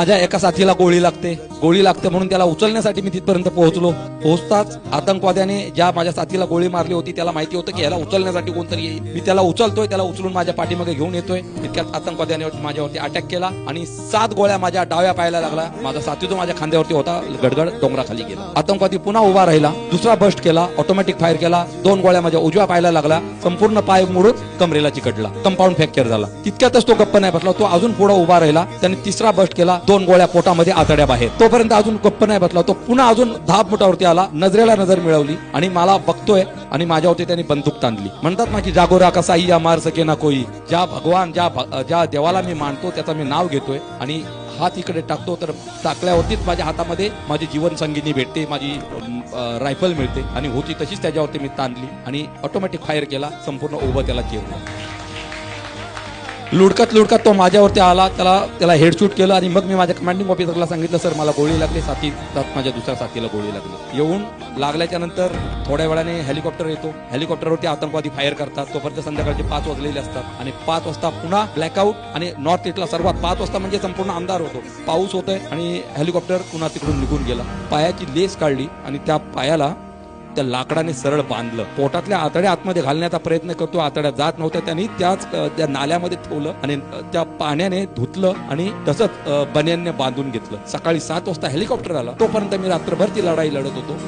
माझ्या एका साथीला गोळी लागते म्हणून त्याला उचलण्यासाठी मी तिथपर्यंत पोहोचताच आतंकवाद्याने ज्या माझ्या साथीला गोळी मारली होती त्याला माहिती होतं की याला उचलण्यासाठी कोणतरी येईल. मी त्याला उचलतोय, त्याला उचलून माझ्या पाठीमागे घेऊन येतोय. इतक्यात आतंकवाद्याने माझ्यावरती अटॅक केला आणि 7 गोळ्या माझ्या डाव्या पायाला लागला. माझा साथी जो माझ्या खांद्यावरती होता गडगड डोंगराखाली गेला. आतंकवादी पुन्हा उभा राहिला, दुसरा बस्ट केला, ऑटोमॅटिक फायर केला. 2 गोळ्या माझ्या उजव्या पायाला लागला, संपूर्ण पाय मोडून कमरेला चिकटला, कंपाऊंड फ्रॅक्चर झाला. तितक्यातच तो गप्प नाही बसला, तो अजून पुढे उभा राहिला. त्याने तिसरा बस्ट केला, 2 गोळ्या पोटामध्ये आतड्या बाहेर. तोपर्यंत अजून गप्प नाही बसला, तो पुन्हा अजून 10 फुटावरती आला, नजरेला नजर मिळवली आणि मला बघतोय आणि माझ्यावरती त्यांनी बंदूक ताणली. म्हणतात ना की जागोरा कसाई या मार सके ना कोई. ज्या भगवान ज्या देवाला मी मानतो त्याचं मी नाव घेतोय आणि हात इकडे टाकतो तर टाकल्यावरतीच माझ्या हातामध्ये माझी जीवन संगिनी भेटते, माझी रायफल मिळते आणि होती तशीच त्याच्यावरती मी ताणली आणि ऑटोमॅटिक फायर केला. संपूर्ण उभं त्याला केलं. लुडकत तो माझ्यावरती आला, त्याला हेडशूट केलं आणि मग मी माझ्या कमांडिंग ऑफिसरला सांगितलं, सर मला गोळी लागली, माझ्या दुसऱ्या साथीला गोळी लागली. येऊन लागल्याच्या नंतर थोड्या वेळाने हेलिकॉप्टर येतो. हेलिकॉप्टरवरती आतंकवादी फायर करतात. तोपर्यंत संध्याकाळचे 5 वाजलेले असतात आणि 5 वाजता पुन्हा ब्लॅकआउट आणि नॉर्थ ईस्टला सर्वात 5 वाजता म्हणजे संपूर्ण अंधार होतो, पाऊस होतोय आणि हेलिकॉप्टर पुन्हा तिकडून निघून गेला. पायाची लेस काढली आणि त्या पायाला त्या लाकडाने सरळ बांधलं. पोटातल्या आतड्या आतमध्ये घालण्याचा प्रयत्न करतो, आतड्या जात नव्हत्या. त्यांनी त्या नाल्यामध्ये ठेवलं आणि त्या पाण्याने धुतलं आणि तसंच बनियानने बांधून घेतलं. सकाळी 7 वाजता हेलिकॉप्टर आला. तोपर्यंत मी रात्रभर ती लढाई लढत होतो.